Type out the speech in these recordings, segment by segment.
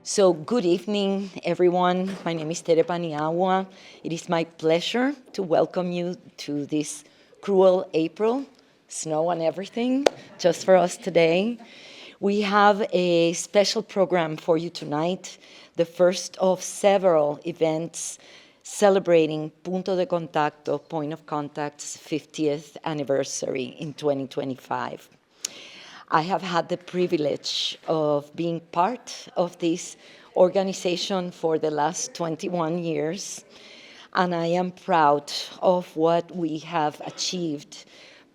So good evening, everyone. My name is Tere Paniagua. It is my pleasure to welcome you to this cruel April, snow and everything, just for us today. We have a special program for you tonight, the first of several events celebrating Punto de Contacto, Point of Contact's 50th anniversary in 2025. I have had the privilege of being part of this organization for the last 21 years, and I am proud of what we have achieved,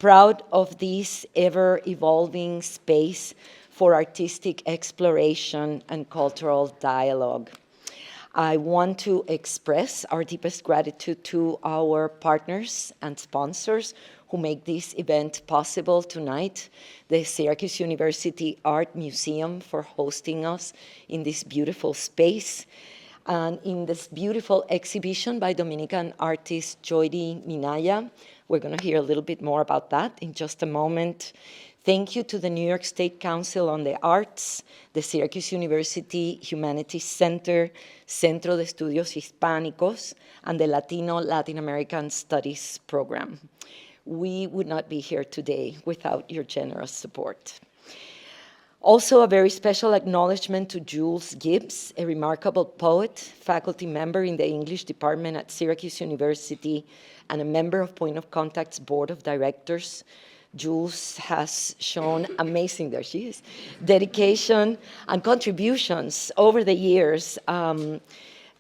proud of this ever-evolving space for artistic exploration and cultural dialogue. I want to express our deepest gratitude to our partners and sponsors who make this event possible tonight, the Syracuse University Art Museum for hosting us in this beautiful space, and in this beautiful exhibition by Dominican artist Joydy Minaya. We're going to hear a little bit more about that in just a moment. Thank you to the New York State Council on the Arts, the Syracuse University Humanities Center, Centro de Estudios Hispánicos, and the Latino Latin American Studies program. We would not be here today without your generous support. Also, a very special acknowledgement to Jules Gibbs, a remarkable poet, faculty member in the English department at Syracuse University, and a member of Point of Contact's board of directors. Jules has shown amazing, there she is, dedication and contributions over the years.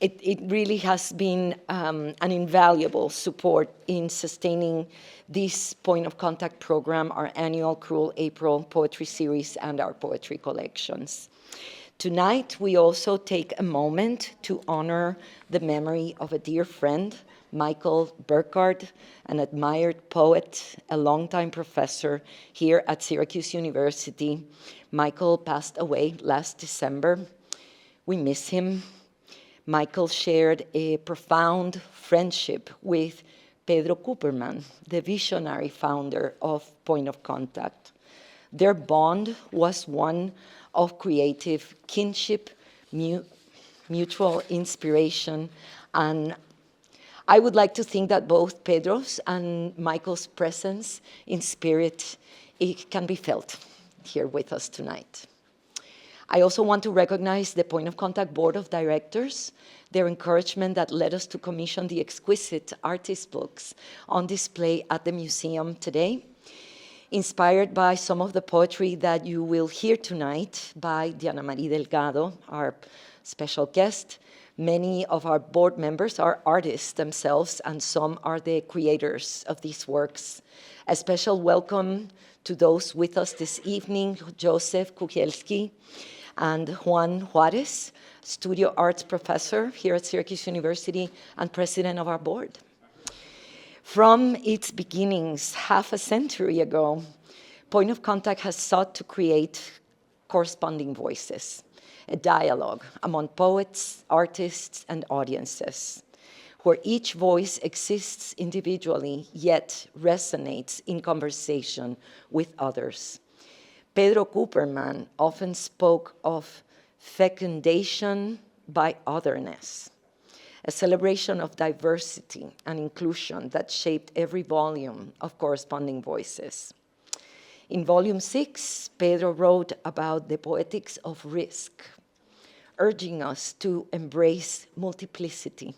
It really has been an invaluable support in sustaining this Point of Contact program, our annual Cruel April poetry series, and our poetry collections. Tonight, we also take a moment to honor the memory of a dear friend, Michael Burkhardt, an admired poet, a longtime professor here at Syracuse University. Michael passed away last December. We miss him. Michael shared a profound friendship with Pedro Cooperman, the visionary founder of Point of Contact. Their bond was one of creative kinship, mutual inspiration, and I would like to think that both Pedro's and Michael's presence in spirit, it can be felt here with us tonight. I also want to recognize the Point of Contact Board of Directors, their encouragement that led us to commission the exquisite artist books on display at the museum today, inspired by some of the poetry that you will hear tonight by Diana Marie Delgado, our special guest. Many of our board members are artists themselves, and some are the creators of these works. A special welcome to those with us this evening, Joseph Kukielski and Juan Juarez, studio arts professor here at Syracuse University and president of our board. From its beginnings half a century ago, Point of Contact has sought to create corresponding voices, a dialogue among poets, artists, and audiences, where each voice exists individually, yet resonates in conversation with others. Pedro Cooperman often spoke of fecundation by otherness, a celebration of diversity and inclusion that shaped every volume of corresponding voices. In volume 6, Pedro wrote about the poetics of risk, urging us to embrace multiplicity,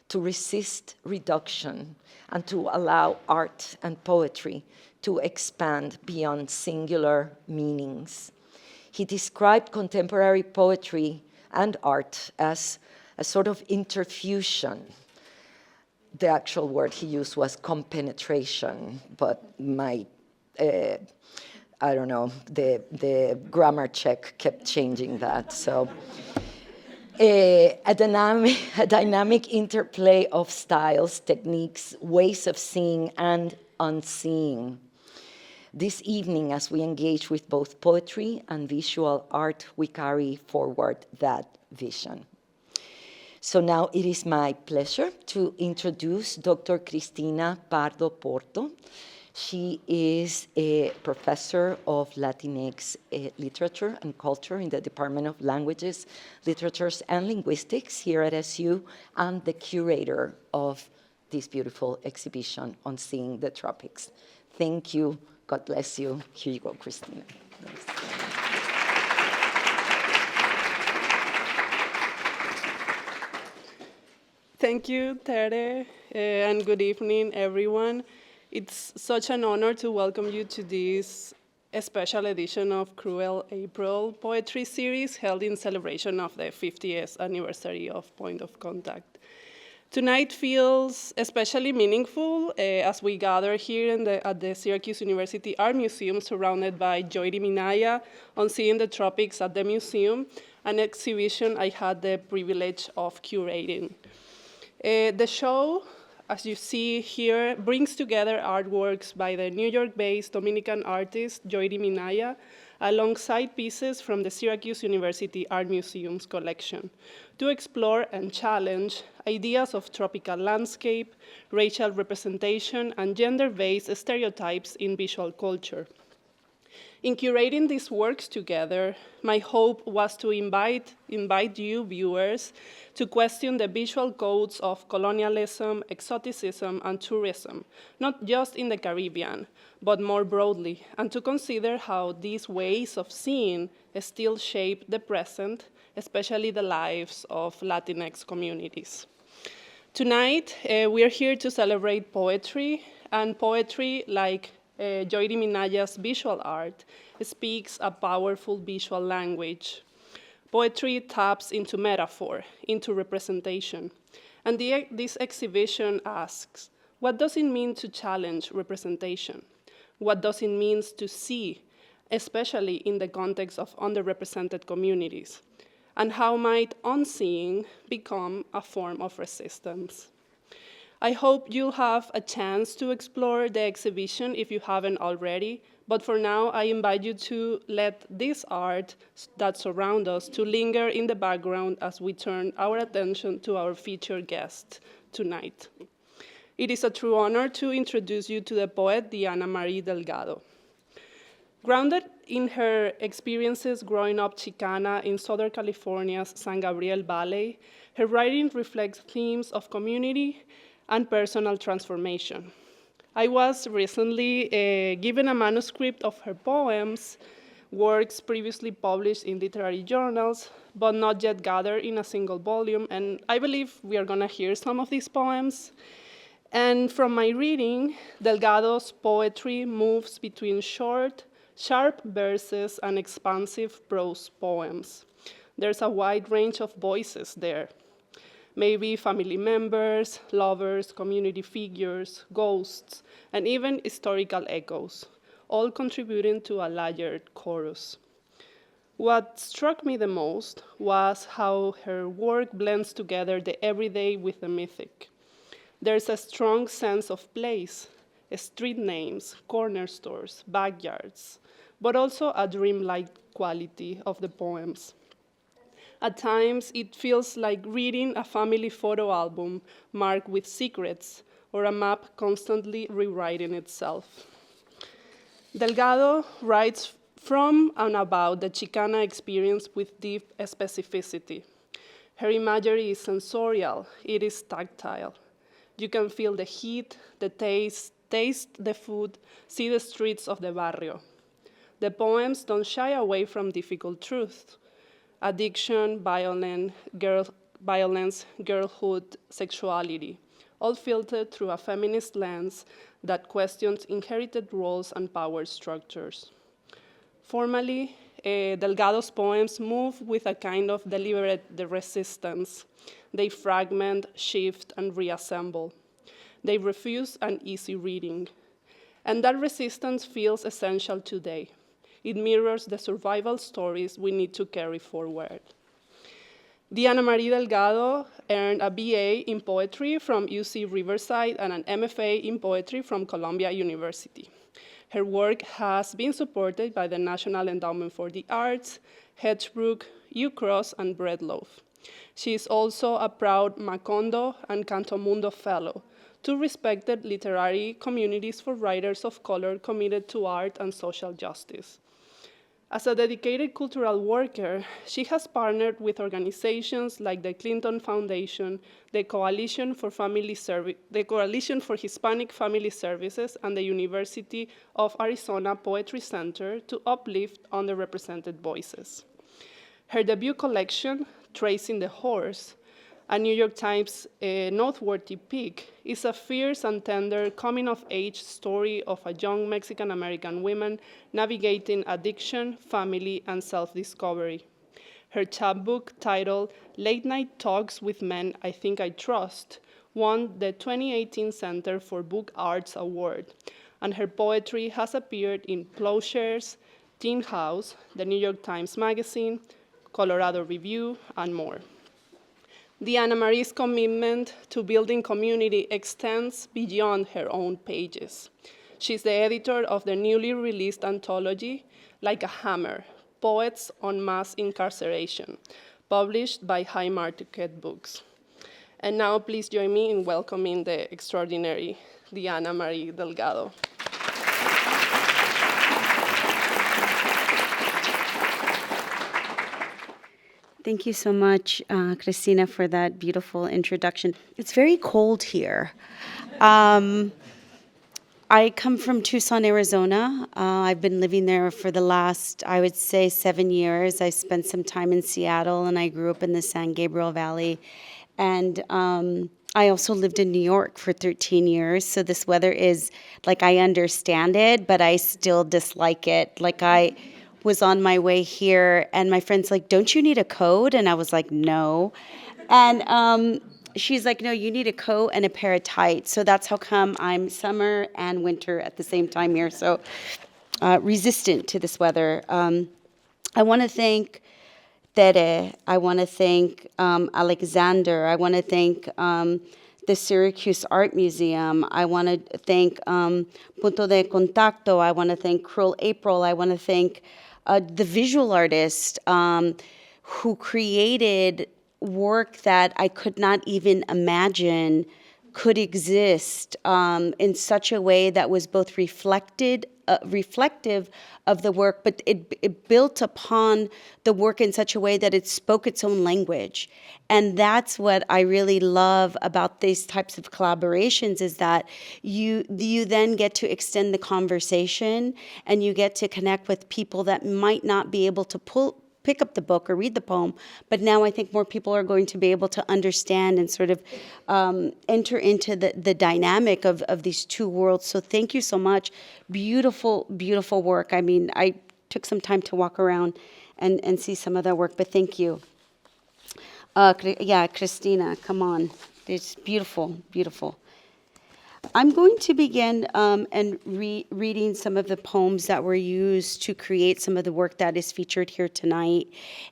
to resist reduction, and to allow art and poetry to expand beyond singular meanings. He described contemporary poetry and art as a sort of interfusion. The actual word he used was compenetration, but my, I don't know, the grammar check kept changing that. So a dynamic interplay of styles, techniques, ways of seeing and unseeing. This evening, as we engage with both poetry and visual art, we carry forward that vision. So now it is my pleasure to introduce Dr. Cristina Pardo Porto. She is a professor of Latinx literature and culture in the Department of Languages, Literatures, and Linguistics here at SU, and the curator of this beautiful exhibition on Seeing the Tropics. Thank you. God bless you. Here you go, Christina. Thanks. Thank you, Tere, and good evening, everyone. It's such an honor to welcome you to this special edition of Cruel April Poetry Series held in celebration of the 50th anniversary of Point of Contact. Tonight feels especially meaningful as we gather here at the Syracuse University Art Museum surrounded by Joyri Minaya on Seeing the Tropics at the museum, an exhibition I had the privilege of curating. The show, as you see here, brings together artworks by the New York-based Dominican artist Joyri Minaya alongside pieces from the Syracuse University Art Museum's collection to explore and challenge ideas of tropical landscape, racial representation, and gender-based stereotypes in visual culture. In curating these works together, my hope was to invite you, viewers, to question the visual codes of colonialism, exoticism, and tourism, not just in the Caribbean, but more broadly, and to consider how these ways of seeing still shape the present, especially the lives of Latinx communities. Tonight, we are here to celebrate poetry, and poetry, like Joyri Minaya's visual art, speaks a powerful visual language. Poetry taps into metaphor, into representation. And this exhibition asks, what does it mean to challenge representation? What does it mean to see, especially in the context of underrepresented communities? And how might unseeing become a form of resistance? I hope you'll have a chance to explore the exhibition if you haven't already, but for now, I invite you to let this art that surrounds us to linger in the background as we turn our attention to our featured guest tonight. It is a true honor to introduce you to the poet Diana Marie Delgado. Grounded in her experiences growing up Chicana in Southern California's San Gabriel Valley, her writing reflects themes of community and personal transformation. I was recently given a manuscript of her poems, works previously published in literary journals, but not yet gathered in a single volume, and I believe we are gonna hear some of these poems. And from my reading, Delgado's poetry moves between short, sharp verses and expansive prose poems. There's a wide range of voices there. Maybe family members, lovers, community figures, ghosts, and even historical echoes, all contributing to a layered chorus. What struck me the most was how her work blends together the everyday with the mythic. There's a strong sense of place, street names, corner stores, backyards, but also a dreamlike quality of the poems. At times, it feels like reading a family photo album marked with secrets or a map constantly rewriting itself. Delgado writes from and about the Chicana experience with deep specificity. Her imagery is sensorial, it is tactile. You can feel the heat, the taste the food, see the streets of the barrio. The poems don't shy away from difficult truths. Addiction, violence, girlhood, sexuality, all filtered through a feminist lens that questions inherited roles and power structures. Formally, Delgado's poems move with a kind of deliberate resistance. They fragment, shift, and reassemble. They refuse an easy reading. And that resistance feels essential today. It mirrors the survival stories we need to carry forward. Diana Marie Delgado earned a BA in poetry from UC Riverside and an MFA in poetry from Columbia University. Her work has been supported by the National Endowment for the Arts, Hedgebrook, UCross, and Breadloaf. She is also a proud Macondo and Canto Mundo Fellow, two respected literary communities for writers of color committed to art and social justice. As a dedicated cultural worker, she has partnered with organizations like the Clinton Foundation, the Coalition for Hispanic Family Services, and the University of Arizona Poetry Center to uplift underrepresented voices. Her debut collection, Tracing the Horse, a New York Times noteworthy pick, is a fierce and tender coming-of-age story of a young Mexican-American woman navigating addiction, family, and self-discovery. Her chapbook, titled Late Night Talks with Men I Think I Trust, won the 2018 Center for Book Arts Award, and her poetry has appeared in Plowshares, Teen House, the New York Times Magazine, Colorado Review, and more. Diana Marie's commitment to building community extends beyond her own pages. She's the editor of the newly released anthology, Like a Hammer, Poets on Mass Incarceration, published by High Market Books. And now please join me in welcoming the extraordinary Diana Marie Delgado. Thank you so much, Christina, for that beautiful introduction. It's very cold here. I come from Tucson, Arizona. I've been living there for the last, I would say, 7 years. I spent some time in Seattle, and I grew up in the San Gabriel Valley. And I also lived in New York for 13 years. So this weather is, like, I understand it, but I still dislike it. Like, I was on my way here, and my friend's like, don't you need a coat? And I was like, no. And she's like, no, you need a coat and a pair of tights. So that's how come I'm summer and winter at the same time here. So resistant to this weather. I want to thank Tere. I want to thank Alexander. I want to thank the Syracuse Art Museum. I want to thank Punto de Contacto. I want to thank Cruel April. I want to thank the visual artist who created work that I could not even imagine could exist in such a way that was both reflective of the work, but it built upon the work in such a way that it spoke its own language. And that's what I really love about these types of collaborations, is that you then get to extend the conversation, and you get to connect with people that might not be able to pick up the book or read the poem, but now I think more people are going to be able to understand and sort of enter into the dynamic of these two worlds. So thank you so much. Beautiful, beautiful work. I mean, I took some time to walk around and see some of that work, but thank you. Yeah, Christina, come on. It's beautiful, beautiful. I'm going to begin and reading some of the poems that were used to create some of the work that is featured here tonight.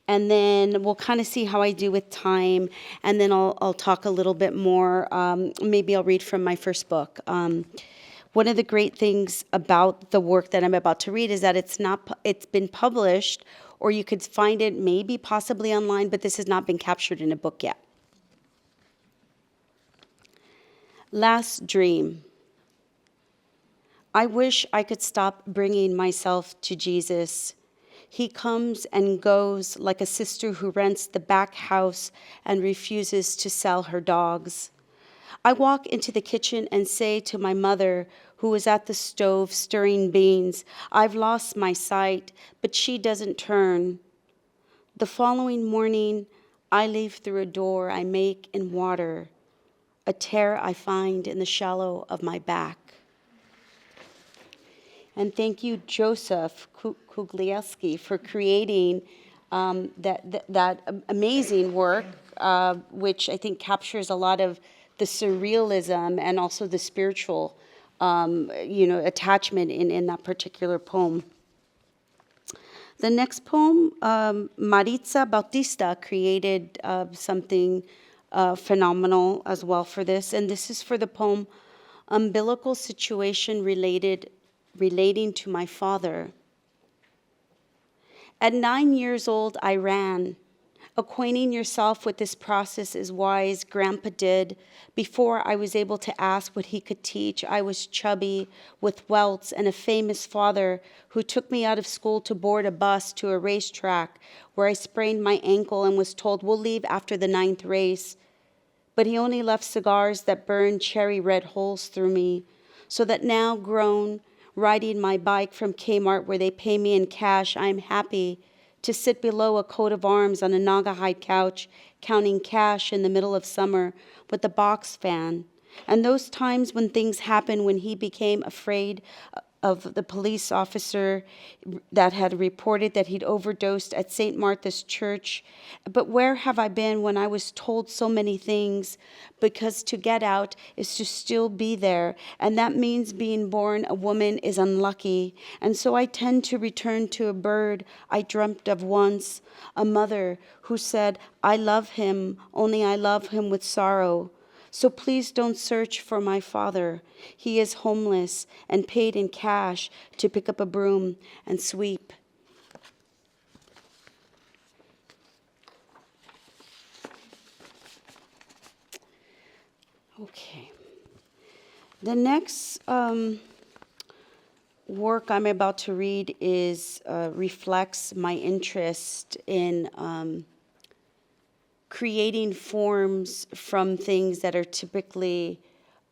And then we'll kind of see how I do with time. And then I'll talk a little bit more. Maybe I'll read from my first book. One of the great things about the work that I'm about to read is that it's been published, or you could find it maybe possibly online, but this has not been captured in a book yet. Last dream. I wish I could stop bringing myself to Jesus. He comes and goes like a sister who rents the back house and refuses to sell her dogs. I walk into the kitchen and say to my mother, who is at the stove stirring beans, I've lost my sight, but she doesn't turn. The following morning, I leave through a door I make in water, a tear I find in the shallow of my back. And thank you, Joseph Kuglieski, for creating that amazing work, which I think captures a lot of the surrealism and also the spiritual, attachment in that particular poem. The next poem, Maritza Bautista created something phenomenal as well for this, and this is for the poem Umbilical Situation Relating to My Father. At 9 years old, I ran. Acquainting yourself with this process is wise. Grandpa did. Before I was able to ask what he could teach, I was chubby with welts and a famous father who took me out of school to board a bus to a racetrack where I sprained my ankle and was told, we'll leave after the 9th race. But he only left cigars that burned cherry red holes through me, so that now grown, riding my bike from Kmart where they pay me in cash, I'm happy to sit below a coat of arms on a Naugahyde couch, counting cash in the middle of summer with a box fan. And those times when things happened, when he became afraid of the police officer that had reported that he'd overdosed at St. Martha's Church. But where have I been when I was told so many things? Because to get out is to still be there, and that means being born a woman is unlucky. And so I tend to return to a bird I dreamt of once, a mother who said, I love him, only I love him with sorrow. So please don't search for my father. He is homeless and paid in cash to pick up a broom and sweep. Okay. The next work I'm about to read reflects my interest in creating forms from things that are typically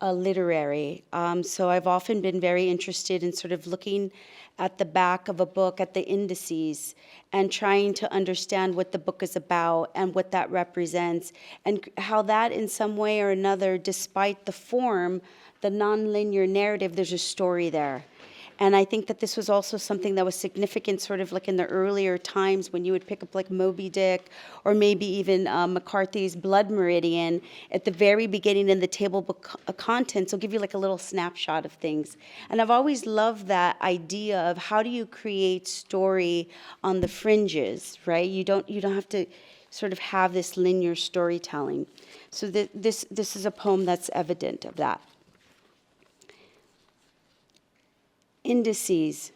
literary. So I've often been very interested in sort of looking at the back of a book, at the indices, and trying to understand what the book is about and what that represents, and how that in some way or another, despite the form, the nonlinear narrative, there's a story there. And I think that this was also something that was significant sort of like in the earlier times when you would pick up like Moby Dick or maybe even McCarthy's Blood Meridian. At the very beginning in the table of contents, will give you like a little snapshot of things. And I've always loved that idea of how do you create story on the fringes, right? You don't have to sort of have this linear storytelling. So this is a poem that's evident of that. Indices.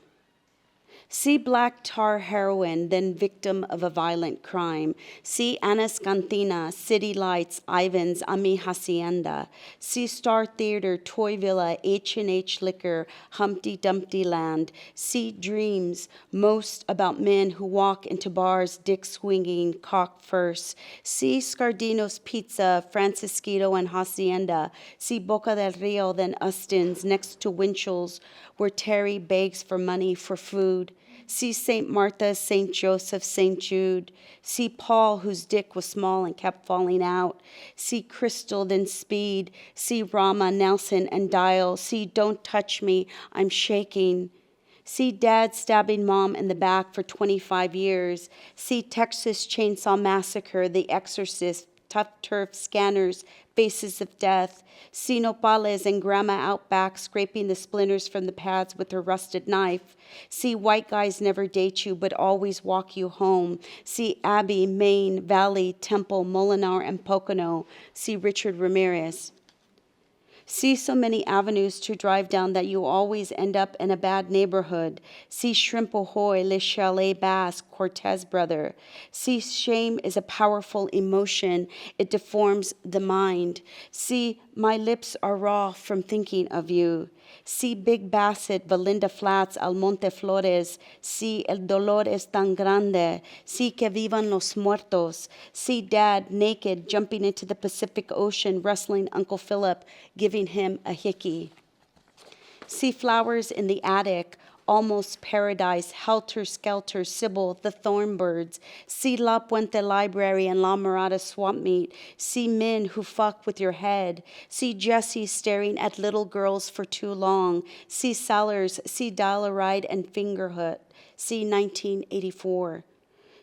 See black tar heroin, then victim of a violent crime. See Anas Cantina, City Lights, Ivan's, Ami Hacienda. See Star Theater, Toy Villa, H&H Liquor, Humpty Dumpty Land. See Dreams, most about men who walk into bars, dick swinging, cock first. See Scardino's Pizza, Francisquito and Hacienda. See Boca del Rio, then Ustin's, next to Winchell's, where Terry begs for money for food. See St. Martha, St. Joseph, St. Jude. See Paul, whose dick was small and kept falling out. See Crystal, then Speed. See Rama, Nelson, and Dial. See Don't Touch Me, I'm Shaking. See Dad stabbing Mom in the back for 25 years. See Texas Chainsaw Massacre, The Exorcist, Tough Turf, Scanners, Faces of Death. See Nopales and Grandma out back scraping the splinters from the pads with her rusted knife. See White Guys Never Date You but Always Walk You Home. See Abbey, Maine, Valley, Temple, Molinar, and Pocono. See Richard Ramirez. See so many avenues to drive down that you always end up in a bad neighborhood. See Shrimp Ahoy, Le Chalet Basque, Cortez Brother. See shame is a powerful emotion. It deforms the mind. See My Lips Are Raw from Thinking of You. See Big Bassett, Valinda Flats, Almonte Flores. See El Dolor es tan grande. See Que Vivan los Muertos. See Dad naked jumping into the Pacific Ocean, wrestling Uncle Philip, giving him a hickey. See Flowers in the Attic, Almost Paradise, Helter Skelter, Sybil, The Thornbirds. See La Puente Library and La Mirada Swamp Meet. See Men Who Fuck With Your Head. See Jesse staring at little girls for too long. See Sellers, see Dial-A-Ride and Fingerhood. See 1984.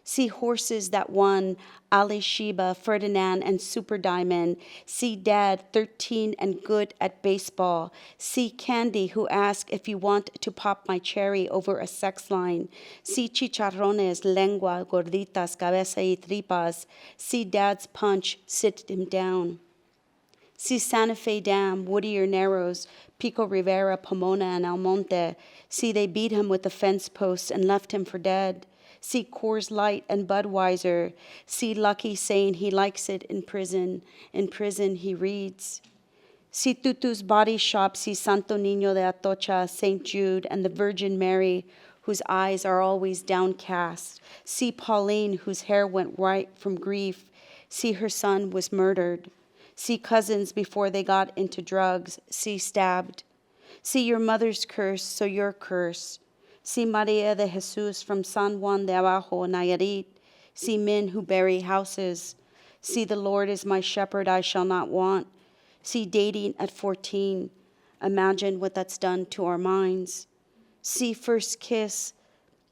See Horses That Won, Ali Sheba, Ferdinand, and Super Diamond. See Dad, 13 and good at baseball. See Candy, who asked if you want to pop my cherry over a sex line. See Chicharrones, Lengua, Gorditas, Cabeza y Tripas. See Dad's punch, sit him down. See Santa Fe Dam, Whittier Narrows, Pico Rivera, Pomona, and Almonte. See they beat him with a fence post and left him for dead. See Coors Light and Budweiser. See Lucky saying he likes it in prison. In prison he reads. See Tutu's Body Shop. See Santo Niño de Atocha, St. Jude, and the Virgin Mary, whose eyes are always downcast. See Pauline, whose hair went white from grief. See her son was murdered. See cousins before they got into drugs. See stabbed. See your mother's curse, so your curse. See Maria de Jesus from San Juan de Abajo, Nayarit. See men who bury houses. See the Lord is my shepherd, I shall not want. See dating at 14. Imagine what that's done to our minds. See first kiss,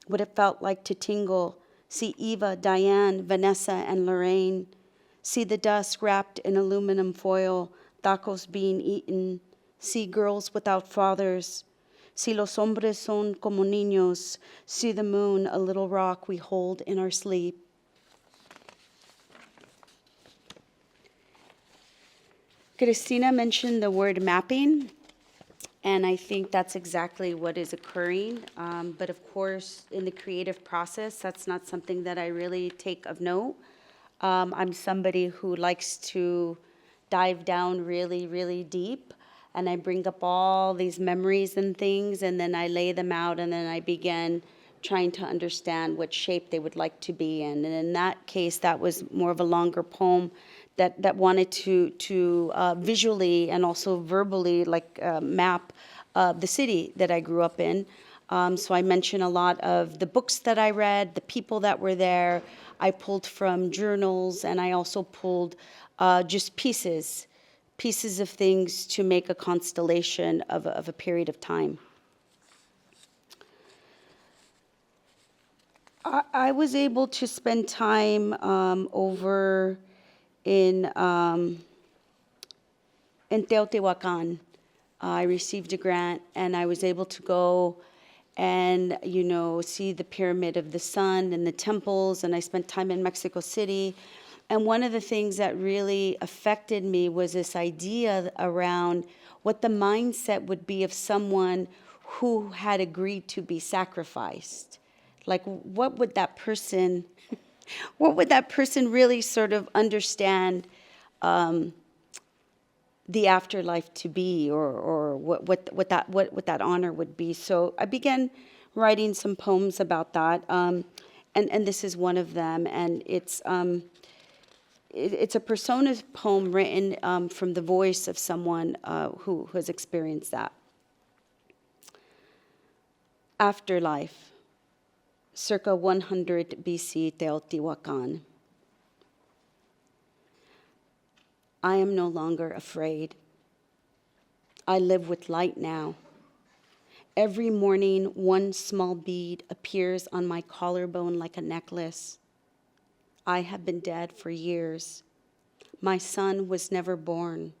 what it felt like to tingle. See Eva, Diane, Vanessa, and Lorraine. See the dusk wrapped in aluminum foil, tacos being eaten. See girls without fathers. Si los hombres son como niños. See the moon, a little rock we hold in our sleep. Cristina mentioned the word mapping, and I think that's exactly what is occurring. But of course, in the creative process, that's not something that I really take of note. I'm somebody who likes to dive down really, really deep, and I bring up all these memories and things, and then I lay them out, and then I begin trying to understand what shape they would like to be in. And in that case, that was more of a longer poem that wanted to visually and also verbally map the city that I grew up in. So I mention a lot of the books that I read, the people that were there. I pulled from journals, and I also pulled just pieces of things to make a constellation of a period of time. I was able to spend time over in Teotihuacan. I received a grant, and I was able to go and, see the Pyramid of the Sun and the temples, and I spent time in Mexico City. And one of the things that really affected me was this idea around what the mindset would be of someone who had agreed to be sacrificed. Like, what would that person really sort of understand the afterlife to be, or what that honor would be? So I began writing some poems about that, and this is one of them, and it's a persona poem written from the voice of someone who has experienced that. Afterlife, circa 100 BC, Teotihuacan. I am no longer afraid. I live with light now. Every morning, one small bead appears on my collarbone like a necklace. I have been dead for years. My son was never born.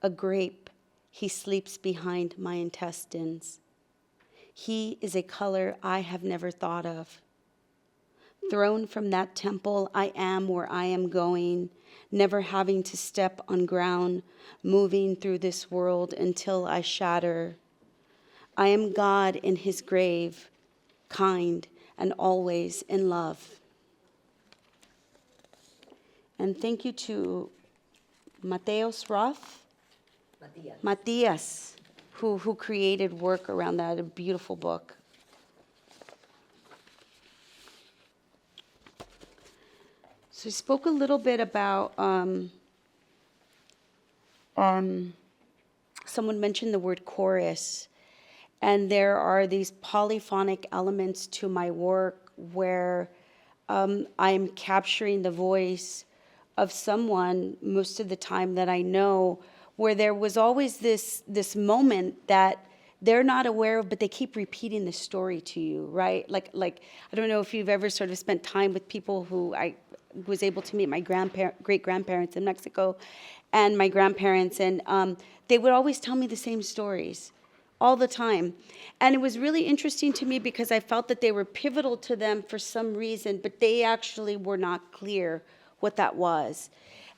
A grape, he sleeps behind my intestines. He is a color I have never thought of. Thrown from that temple, I am where I am going, never having to step on ground, moving through this world until I shatter. I am God in his grave, kind and always in love. And thank you to Mateos Roth, Matias, who created work around that, a beautiful book. So I spoke a little bit about, someone mentioned the word chorus, and there are these polyphonic elements to my work where I'm capturing the voice of someone most of the time that I know, where there was always this moment that they're not aware of, but they keep repeating the story to you, right? Like I don't know if you've ever sort of spent time with people who I was able to meet, my great-grandparents in Mexico and my grandparents, and they would always tell me the same stories all the time. And it was really interesting to me because I felt that they were pivotal to them for some reason, but they actually were not clear what that was.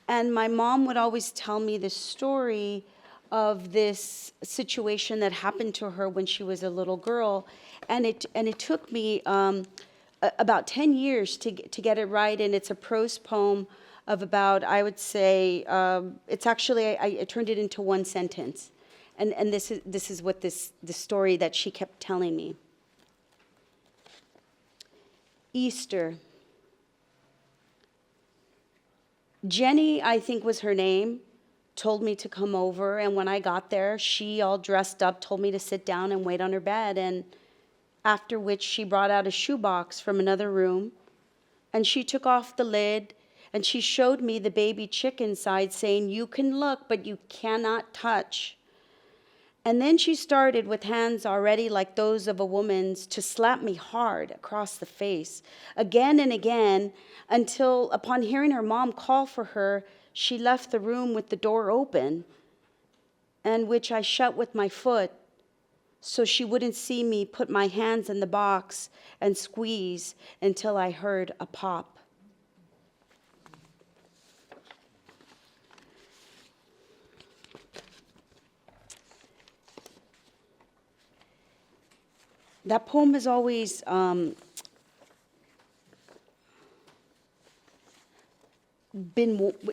And my mom would always tell me the story of this situation that happened to her when she was a little girl, and it took me about 10 years to get it right, and it's a prose poem of about, I would say, it's actually, I turned it into one sentence. And this is what the story that she kept telling me. Easter. Jenny, I think was her name, told me to come over, and when I got there, she, all dressed up, told me to sit down and wait on her bed, and after which she brought out a shoebox from another room, and she took off the lid, and she showed me the baby chick inside, saying, "You can look, but you cannot touch." And then she started, with hands already like those of a woman's, to slap me hard across the face, again and again, until, upon hearing her mom call for her, she left the room with the door open, and which I shut with my foot, so she wouldn't see me put my hands in the box and squeeze until I heard a pop. That poem has always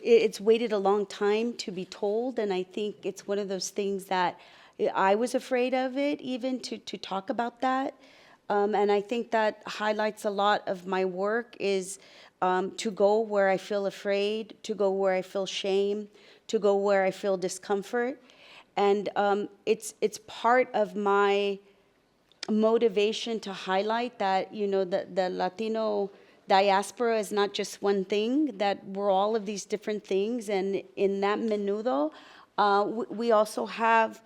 it's waited a long time to be told, and I think it's one of those things that I was afraid of it, even to talk about that. And I think that highlights a lot of my work is to go where I feel afraid, to go where I feel shame, to go where I feel discomfort. And it's part of my motivation to highlight that, the Latino diaspora is not just one thing, that we're all of these different things. And in that menudo, we also have,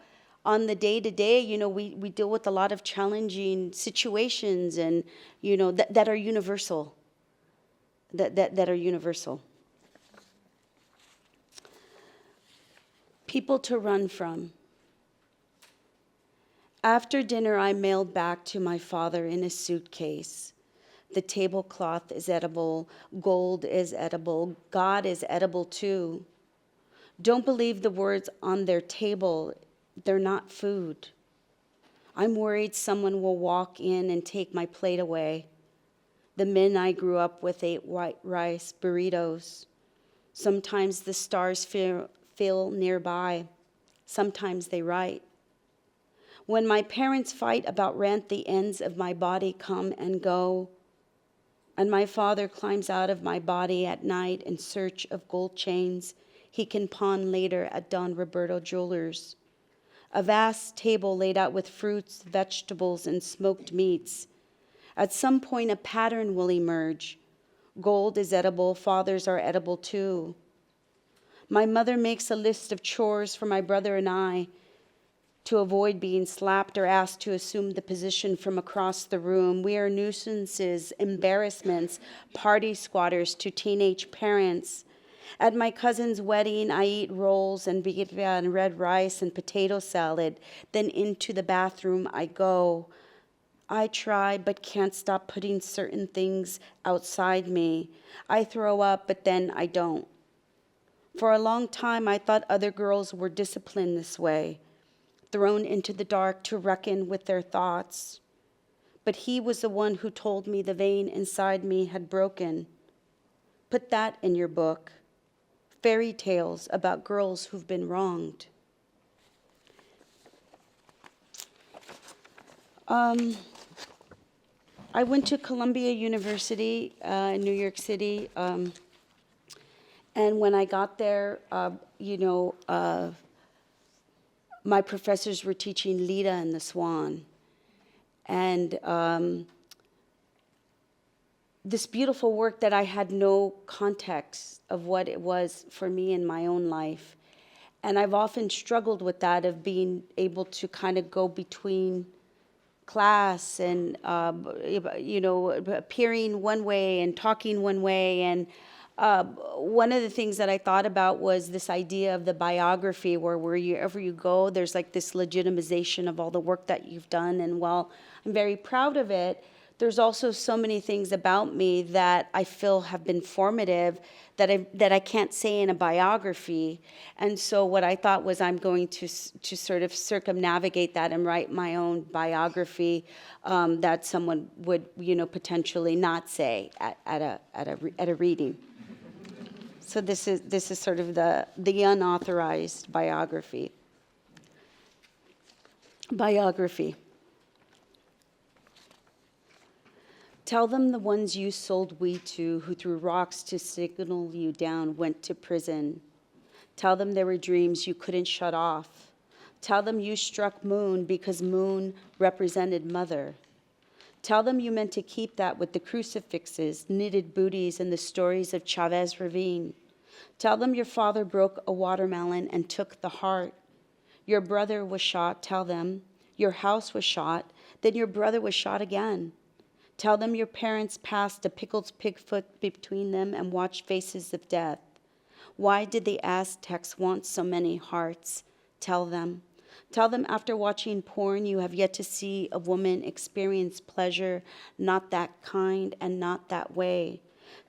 on the day-to-day, we deal with a lot of challenging situations, and, that are universal, that are universal. People to run from. After dinner, I mailed back to my father in a suitcase. The tablecloth is edible, gold is edible, God is edible too. Don't believe the words on their table, they're not food. I'm worried someone will walk in and take my plate away. The men I grew up with ate white rice, burritos. Sometimes the stars feel nearby. Sometimes they write. When my parents fight about rent, the ends of my body come and go, and my father climbs out of my body at night in search of gold chains he can pawn later at Don Roberto Jewelers. A vast table laid out with fruits, vegetables, and smoked meats. At some point, a pattern will emerge. Gold is edible, fathers are edible too. My mother makes a list of chores for my brother and I, to avoid being slapped or asked to assume the position from across the room. We are nuisances, embarrassments, party squatters to teenage parents. At my cousin's wedding, I eat rolls and birria and red rice and potato salad. Then into the bathroom I go. I try but can't stop putting certain things outside me. I throw up, but then I don't. For a long time, I thought other girls were disciplined this way, thrown into the dark to reckon with their thoughts. But he was the one who told me the vein inside me had broken. Put that in your book. Fairy tales about girls who've been wronged. I went to Columbia University in New York City, and when I got there, my professors were teaching Lita and the Swan. And this beautiful work that I had no context of what it was for me in my own life. And I've often struggled with that, of being able to kind of go between class and, appearing one way and talking one way. And one of the things that I thought about was this idea of the biography, where wherever you go, there's like this legitimization of all the work that you've done. And while I'm very proud of it, there's also so many things about me that I feel have been formative that I can't say in a biography. And so what I thought was I'm going to sort of circumnavigate that and write my own biography that someone would, potentially not say at a reading. So this is sort of the unauthorized biography. Tell them the ones you sold weed to, who threw rocks to signal you down, went to prison. Tell them there were dreams you couldn't shut off. Tell them you struck moon because moon represented mother. Tell them you meant to keep that with the crucifixes, knitted booties, and the stories of Chavez Ravine. Tell them your father broke a watermelon and took the heart. Your brother was shot, tell them. Your house was shot, then your brother was shot again. Tell them your parents passed a pickled pig foot between them and watched faces of death. Why did the Aztecs want so many hearts? Tell them. Tell them after watching porn you have yet to see a woman experience pleasure, not that kind and not that way.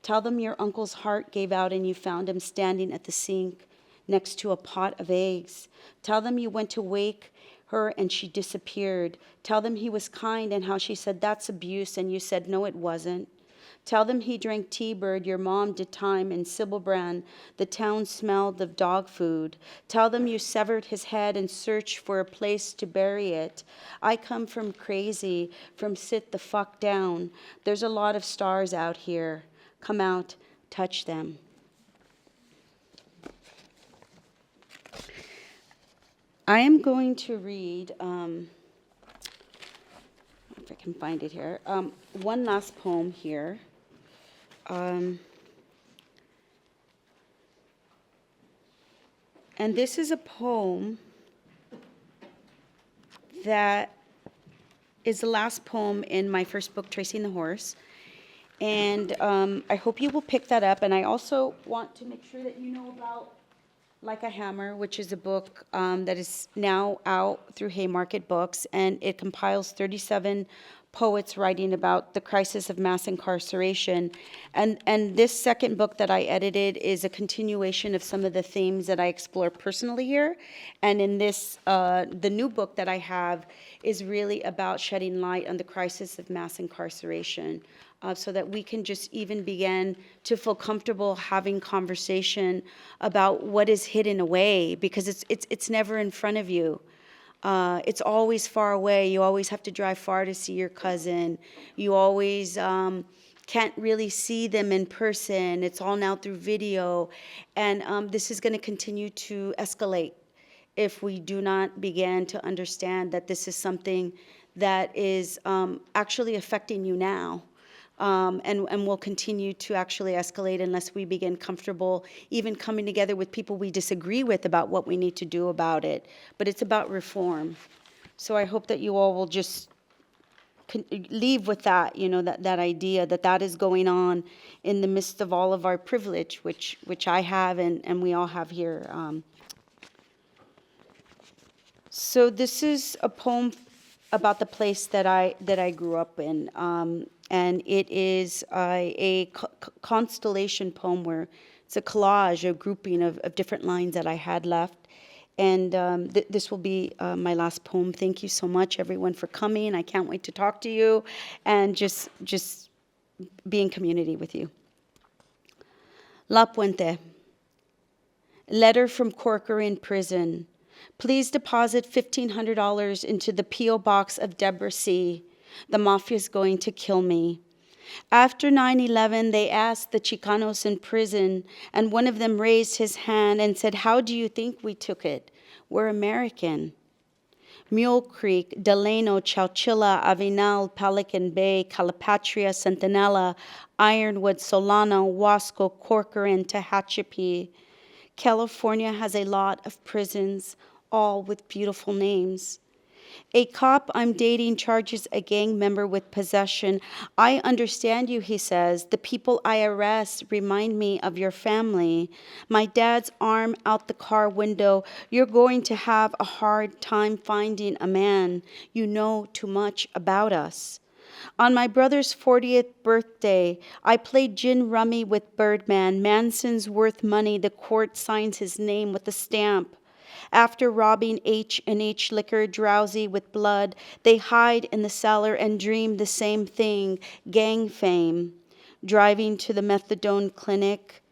Tell them your uncle's heart gave out and you found him standing at the sink next to a pot of eggs. Tell them you went to wake her and she disappeared. Tell them he was kind and how she said, that's abuse, and you said, no, it wasn't. Tell them he drank T-Bird, your mom did time, and Sybil Brand, the town smelled of dog food. Tell them you severed his head and searched for a place to bury it. I come from crazy, from sit the fuck down. There's a lot of stars out here. Come out, touch them. I am going to read, if I can find it here, one last poem here. And this is a poem that is the last poem in my first book, Tracing the Horse. And I hope you will pick that up. And I also want to make sure that you know about Like a Hammer, which is a book that is now out through Haymarket Books, and it compiles 37 poets writing about the crisis of mass incarceration. And this second book that I edited is a continuation of some of the themes that I explore personally here. And in this, the new book that I have is really about shedding light on the crisis of mass incarceration. So that we can just even begin to feel comfortable having conversation about what is hidden away, because it's never in front of you. It's always far away. You always have to drive far to see your cousin. You always can't really see them in person. It's all now through video. And this is going to continue to escalate if we do not begin to understand that this is something that is actually affecting you now. And will continue to actually escalate unless we begin comfortable even coming together with people we disagree with about what we need to do about it. But it's about reform. So I hope that you all will just leave with that, that idea that is going on in the midst of all of our privilege, which I have and we all have here. So this is a poem about the place that I grew up in. And it is a constellation poem where it's a collage, a grouping of different lines that I had left. And this will be my last poem. Thank you so much, everyone, for coming. I can't wait to talk to you and just be in community with you. La Puente. Letter from Corker in prison. Please deposit $1,500 into the P.O. box of Deborah C. The mafia's going to kill me. After 9/11, they asked the Chicanos in prison, and one of them raised his hand and said, how do you think we took it? We're American. Mule Creek, Delano, Chowchilla, Avinal, Pelican Bay, Calipatria, Centinela, Ironwood, Solano, Wasco, Corcoran, Tehachapi. California has a lot of prisons, all with beautiful names. A cop I'm dating charges a gang member with possession. I understand you, he says. The people I arrest remind me of your family. My dad's arm out the car window. You're going to have a hard time finding a man. You know too much about us. On my brother's 40th birthday, I played gin rummy with Birdman. Manson's worth money. The court signs his name with a stamp. After robbing H&H Liquor, drowsy with blood, they hide in the cellar and dream the same thing, gang fame. Driving to the methadone clinic,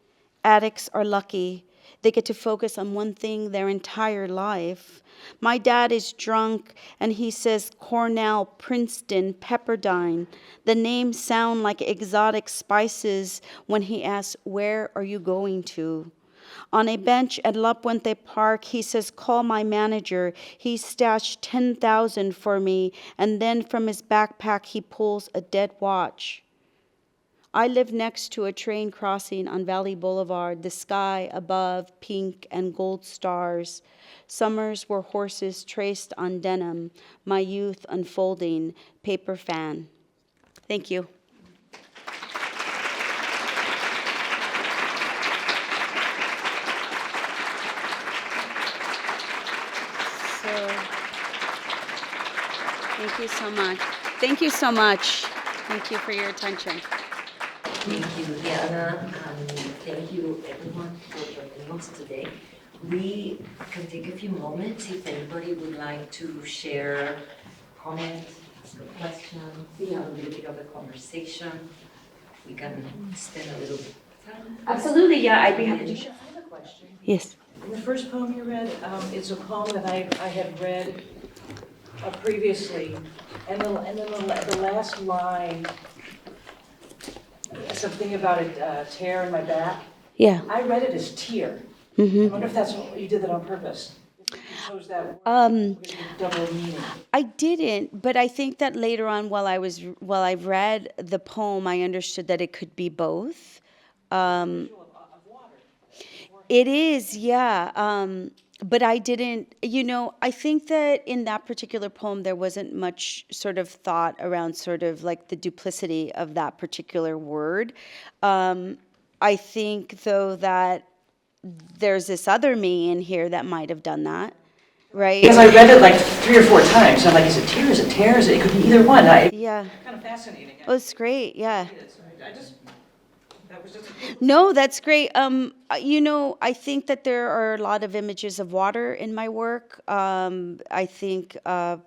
addicts are lucky. They get to focus on one thing their entire life. My dad is drunk and he says Cornell, Princeton, Pepperdine. The names sound like exotic spices when he asks, "Where are you going to?" On a bench at La Puente Park, he says, "Call my manager. He stashed 10,000 for me." And then from his backpack, he pulls a dead watch. I live next to a train crossing on Valley Boulevard, the sky above pink and gold stars. Summers were horses traced on denim, my youth unfolding, paper fan. Thank you. So, thank you so much. Thank you so much. Thank you for your attention. Thank you, Diana, and thank you, everyone, for joining us today. We can take a few moments if anybody would like to share, comment, ask a question, have a little bit of a conversation. We can spend a little bit of time. Absolutely, yeah, I'd be happy to share. I have a question. Yes. In the first poem you read, it's a poem that I had read previously, and then the last line, something about a tear in my back. Yeah. I read it as tear. Mm-hmm. I wonder if you did that on purpose. You chose that word with double meaning. I didn't, but I think that later on, while I read the poem, I understood that it could be both. Of water. It is, yeah. But I didn't, I think that in that particular poem, there wasn't much sort of thought around sort of like the duplicity of that particular word. I think, though, that there's this other me in here that might have done that, right? Because I read it like 3 or 4 times. I'm like, is it tear? Is it tear? It could be either one. Yeah. Kind of fascinating. Oh, it's great, yeah. That was just. No, that's great. I think that there are a lot of images of water in my work. I think I've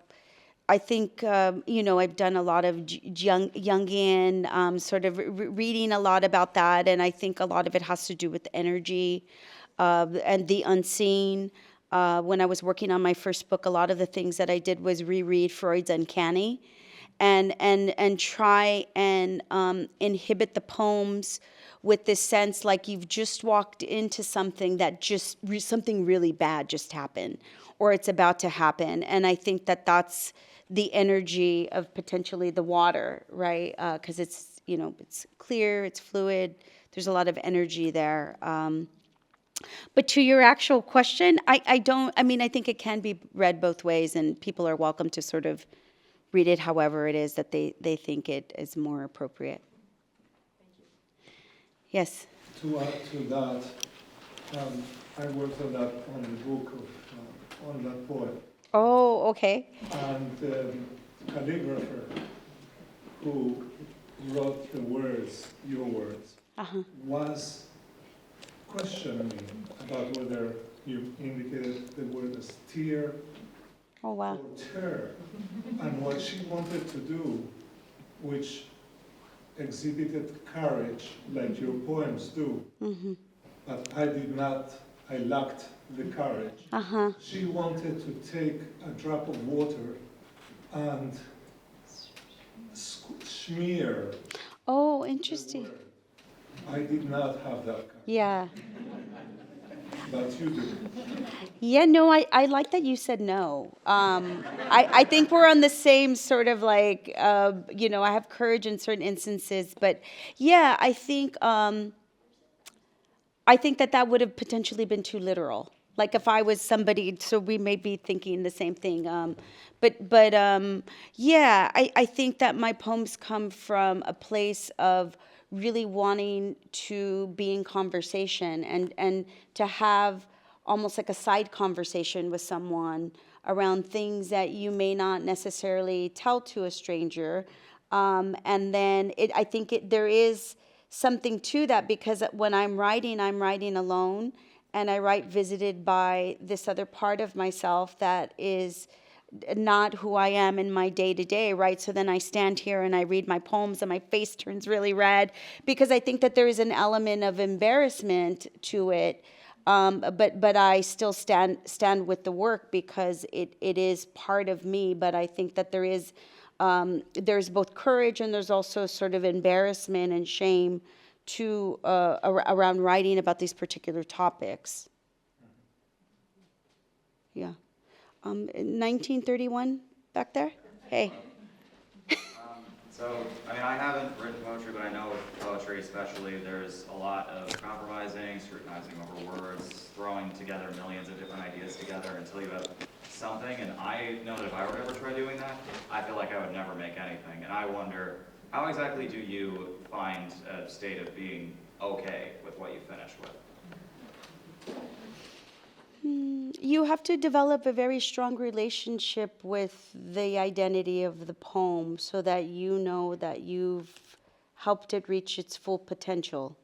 done a lot of Jungian, sort of reading a lot about that, and I think a lot of it has to do with energy and the unseen. When I was working on my first book, a lot of the things that I did was reread Freud's Uncanny, and try and inhibit the poems with this sense like you've just walked into something that something really bad just happened, or it's about to happen. And I think that that's the energy of potentially the water, right? Because it's clear, it's fluid. There's a lot of energy there. But to your actual question, I think it can be read both ways, and people are welcome to sort of read it however it is that they think it is more appropriate. Yes. To add to that, I worked on the book on that poem. Oh, okay. And the calligrapher who wrote the words, your words, was questioning me about whether you indicated the word as tear Oh, wow. or tear. And what she wanted to do, which exhibited courage like your poems do, but I did not, I lacked the courage. She wanted to take a drop of water and smear. Oh, interesting. The word. I did not have that courage. Yeah. But you do. Yeah, no, I like that you said no. I think we're on the same sort of like, I have courage in certain instances, but yeah, I think that would have potentially been too literal. Like if I was somebody, so we may be thinking the same thing. Yeah, I think that my poems come from a place of really wanting to be in conversation and to have almost like a side conversation with someone around things that you may not necessarily tell to a stranger, And then I think there is something to that, because when I'm writing alone, and I write visited by this other part of myself that is not who I am in my day to day, right? So then I stand here and I read my poems and my face turns really red, because I think that there is an element of embarrassment to it. But I still stand with the work, because it is part of me. But I think that there's both courage, and there's also sort of embarrassment and shame to around writing about these particular topics. Yeah. 1931 back there. Hey. So, I mean, I haven't written poetry, but I know with poetry especially, there's a lot of compromising, scrutinizing over words, throwing together millions of different ideas together until you have something. And I know that if I were to ever try doing that, I feel like I would never make anything. And I wonder, how exactly do you find a state of being okay with what you finish with? You have to develop a very strong relationship with the identity of the poem, so that you know that you've helped it reach its full potential.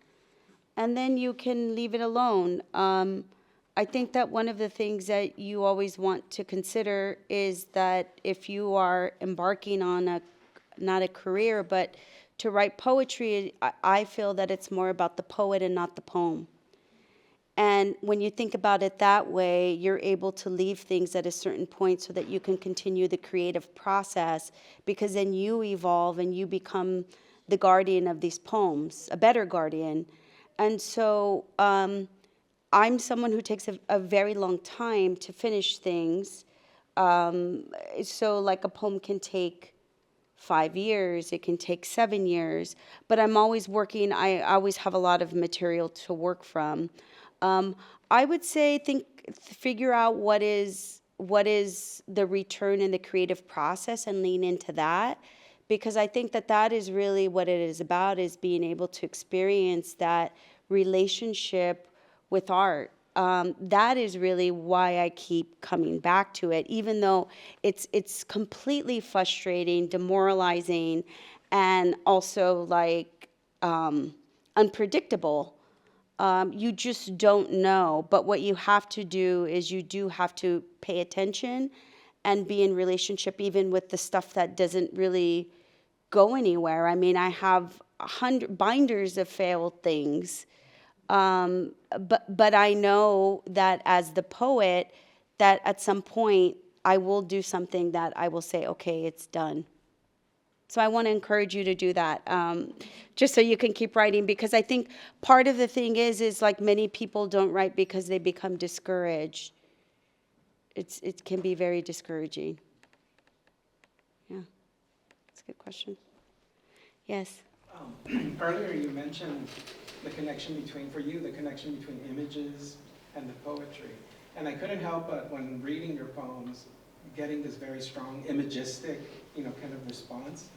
And then you can leave it alone. I think that one of the things that you always want to consider is that if you are embarking on not a career, but to write poetry, I feel that it's more about the poet and not the poem. And when you think about it that way, you're able to leave things at a certain point so that you can continue the creative process, because then you evolve and you become the guardian of these poems, a better guardian. And so I'm someone who takes a very long time to finish things. So like a poem can take 5 years, it can take 7 years, but I'm always working, I always have a lot of material to work from. I would say figure out what is the return in the creative process and lean into that, because I think that is really what it is about, is being able to experience that relationship with art. That is really why I keep coming back to it, even though it's completely frustrating, demoralizing, and also like unpredictable. You just don't know. But what you have to do is you do have to pay attention and be in relationship even with the stuff that doesn't really go anywhere. I mean, I have 100 binders of failed things. But I know that as the poet, that at some point I will do something that I will say, okay, it's done. So I want to encourage you to do that, just so you can keep writing, because I think part of the thing is like many people don't write because they become discouraged. It can be very discouraging. Yeah, that's a good question. Yes. Earlier you mentioned the connection between images and the poetry. And I couldn't help but, when reading your poems, getting this very strong imagistic, kind of response.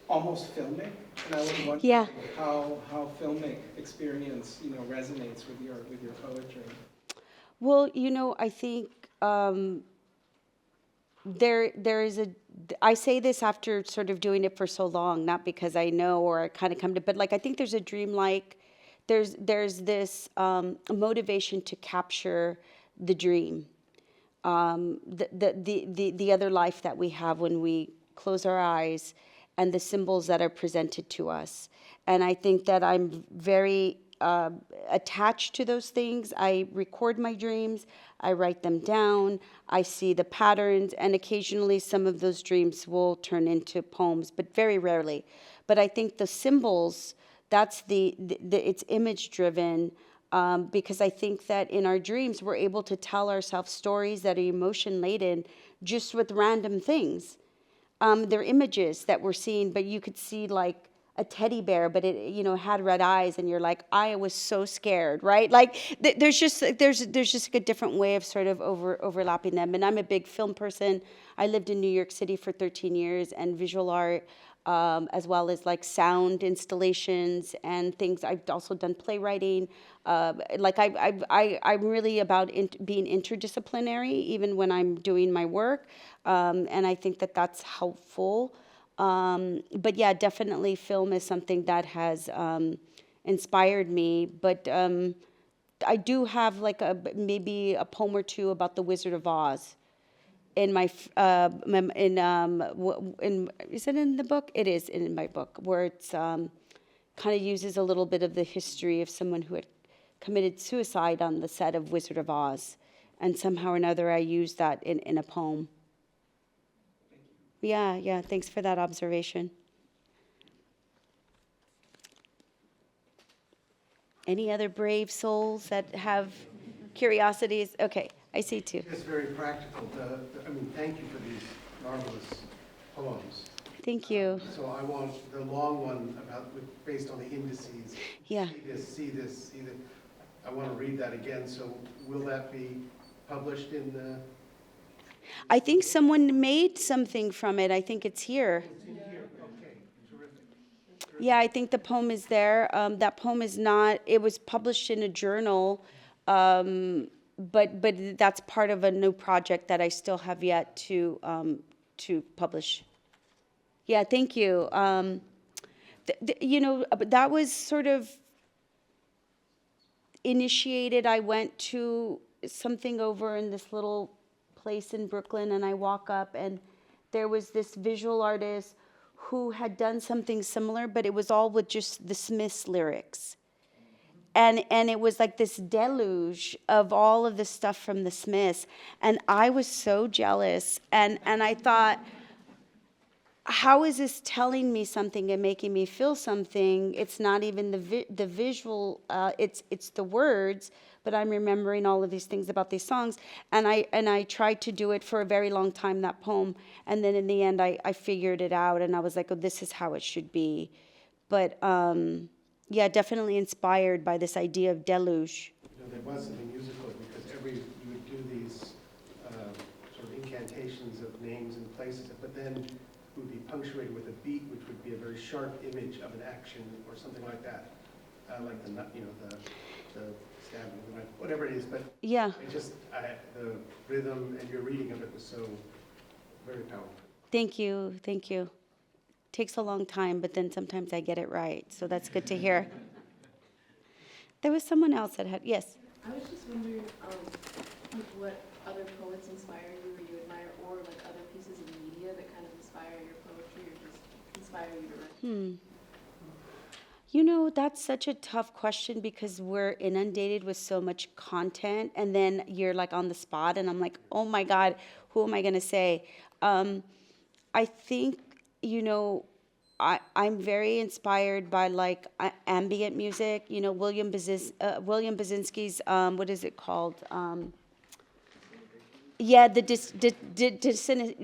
Almost filmic, and I was wondering how filmic experience, resonates with your poetry. Well, I think there is I say this after sort of doing it for so long, not because I know or I kind of come to, but like I think there's a dreamlike, there's this motivation to capture the dream, the other life that we have when we close our eyes, and the symbols that are presented to us. And I think that I'm very attached to those things. I record my dreams, I write them down, I see the patterns, and occasionally some of those dreams will turn into poems, but very rarely. But I think the symbols, that's it's image driven, because I think that in our dreams we're able to tell ourselves stories that are emotion laden just with random things. They're images that we're seeing, but you could see like a teddy bear, but it had red eyes, and you're like, I was so scared, right? Like there's just like a different way of sort of overlapping them. And I'm a big film person. I lived in New York City for 13 years, and visual art, as well as like sound installations and things. I've also done playwriting. Like I'm really about being interdisciplinary, even when I'm doing my work, and I think that that's helpful. But yeah, definitely film is something that has inspired me. But I do have like maybe a poem or two about the Wizard of Oz in my is it in the book? It is in my book, where it's kind of uses a little bit of the history of someone who had committed suicide on the set of Wizard of Oz, and somehow or another I used that in a poem. Yeah, yeah. Thanks for that observation. Any other brave souls that have curiosities? Okay, I see two. It's very practical. I mean, thank you for these marvelous poems. Thank you. So I want the long one based on the indices. Yeah. See this. I want to read that again. So will that be published in the? I think someone made something from it. I think it's here. It's in here. Okay, terrific. Yeah, I think the poem is there. That poem is not, it was published in a journal, but that's part of a new project that I still have yet to publish. Yeah, thank you. That was sort of initiated. I went to something over in this little place in Brooklyn, and I walk up, and there was this visual artist who had done something similar, but it was all with just the Smiths lyrics. And it was like this deluge of all of the stuff from the Smiths. And I was so jealous. And I thought, how is this telling me something and making me feel something? It's not even the visual, it's the words, but I'm remembering all of these things about these songs. And I tried to do it for a very long time, that poem. And then in the end, I figured it out, and I was like, oh, this is how it should be. But yeah, definitely inspired by this idea of deluge. There was something musical because you would do these sort of incantations of names and places, but then it would be punctuated with a beat, which would be a very sharp image of an action or something like that, like the stabbing, whatever it is. But Yeah. the rhythm and your reading of it was so very powerful. Thank you. Thank you. Takes a long time, but then sometimes I get it right. So that's good to hear. There was someone else that had, yes. I was just wondering what other poets inspire you or you admire, or like other pieces of media that kind of inspire your poetry or just inspire you to write. You know, that's such a tough question because we're inundated with so much content, and then you're like on the spot, and I'm like, oh my God, who am I going to say? I think, I'm very inspired by like ambient music. William Basinski's, what is it called? Yeah, the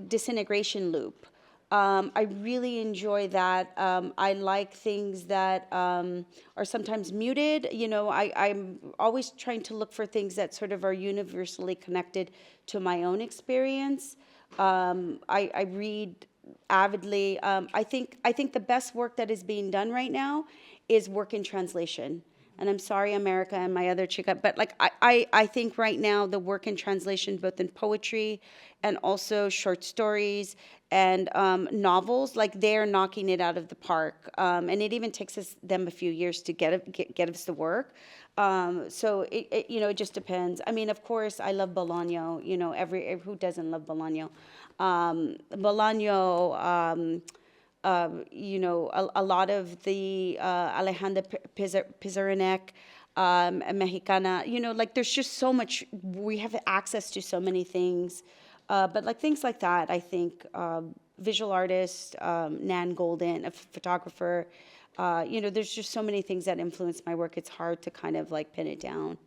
disintegration loop. I really enjoy that. I like things that are sometimes muted. I'm always trying to look for things that sort of are universally connected to my own experience. I read avidly. I think the best work that is being done right now is work in translation. And I'm sorry, America and my other chica, but like I think right now the work in translation, both in poetry and also short stories and novels, like they're knocking it out of the park. And it even takes them a few years to get us the work. So it just depends. I mean, of course, I love Bolaño. Who doesn't love Bolaño? Bolaño. A lot of the Alejandra Pizarnik, Mexicana, like there's just so much, we have access to so many things. But like things like that, I think visual artist, Nan Golden, a photographer, there's just so many things that influence my work. It's hard to kind of like pin it down.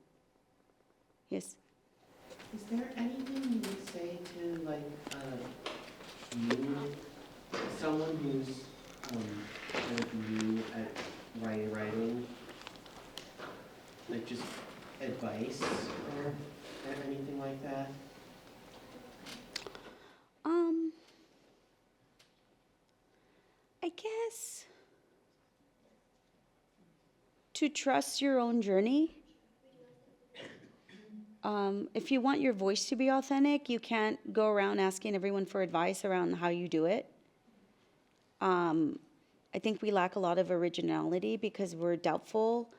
Yes? Is there anything you would say to like someone who's kind of new at writing, like just advice or anything like that? I guess to trust your own journey. If you want your voice to be authentic, you can't go around asking everyone for advice around how you do it. I think we lack a lot of originality because we're doubtful,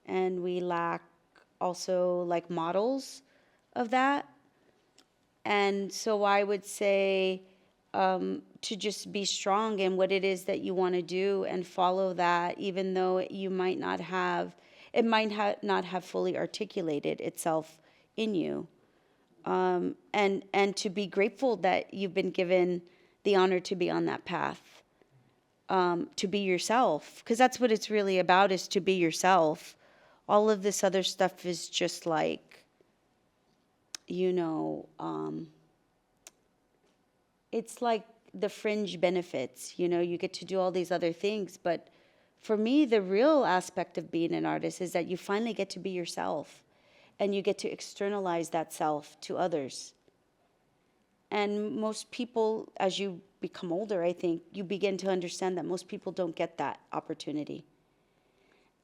and we lack also like models of that. And so I would say to just be strong in what it is that you want to do and follow that, even though you might not have, it might not have fully articulated itself in you. And to be grateful that you've been given the honor to be on that path, to be yourself, because that's what it's really about, is to be yourself. All of this other stuff is just like, you know, it's like the fringe benefits, you know, you get to do all these other things. But for me, the real aspect of being an artist is that you finally get to be yourself, and you get to externalize that self to others. And most people, as you become older, I think, you begin to understand that most people don't get that opportunity.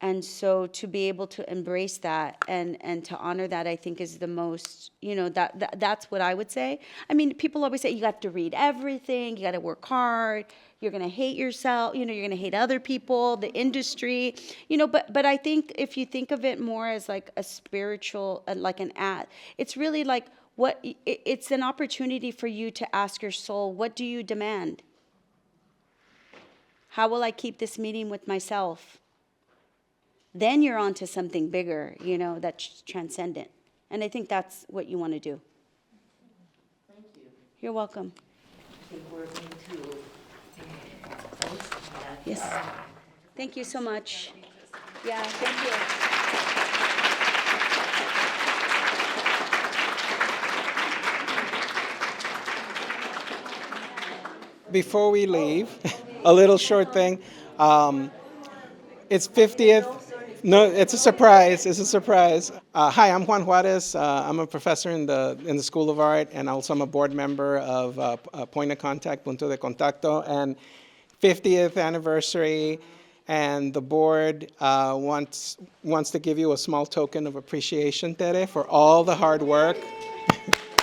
And so to be able to embrace that and to honor that, I think, is the most, you know, that's what I would say. I mean, people always say you have to read everything, you got to work hard, you're going to hate yourself, you know, you're going to hate other people, the industry, you know, but I think if you think of it more as like a spiritual, like an act, it's really like it's an opportunity for you to ask your soul, what do you demand? How will I keep this meeting with myself? Then you're on to something bigger, you know, that's transcendent. And I think that's what you want to do. Thank you. You're welcome. I think we're going to post that. Yes. Thank you so much. Yeah, thank you. Before we leave, a little short thing. It's 50th. No, it's a surprise. It's a surprise. Hi, I'm Juan Juarez. I'm a professor in the School of Art, and also I'm a board member of Point of Contact, Punto de Contacto, and 50th anniversary. And the board wants to give you a small token of appreciation, Tere, for all the hard work,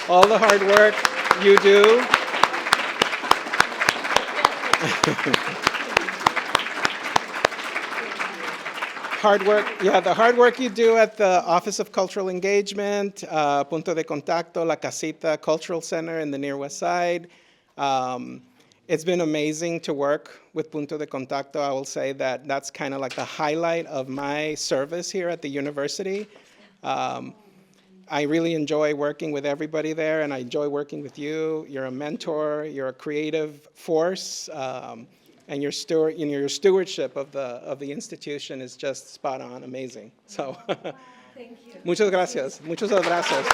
all the hard work you do. Hard work, yeah, the hard work you do at the Office of Cultural Engagement, Punto de Contacto, La Casita Cultural Center in the Near West Side. It's been amazing to work with Punto de Contacto. I will say that that's kind of like the highlight of my service here at the university. I really enjoy working with everybody there, and I enjoy working with you. You're a mentor, you're a creative force, and your stewardship of the institution is just spot on, amazing. So, Thank you. muchas gracias, muchos abrazos.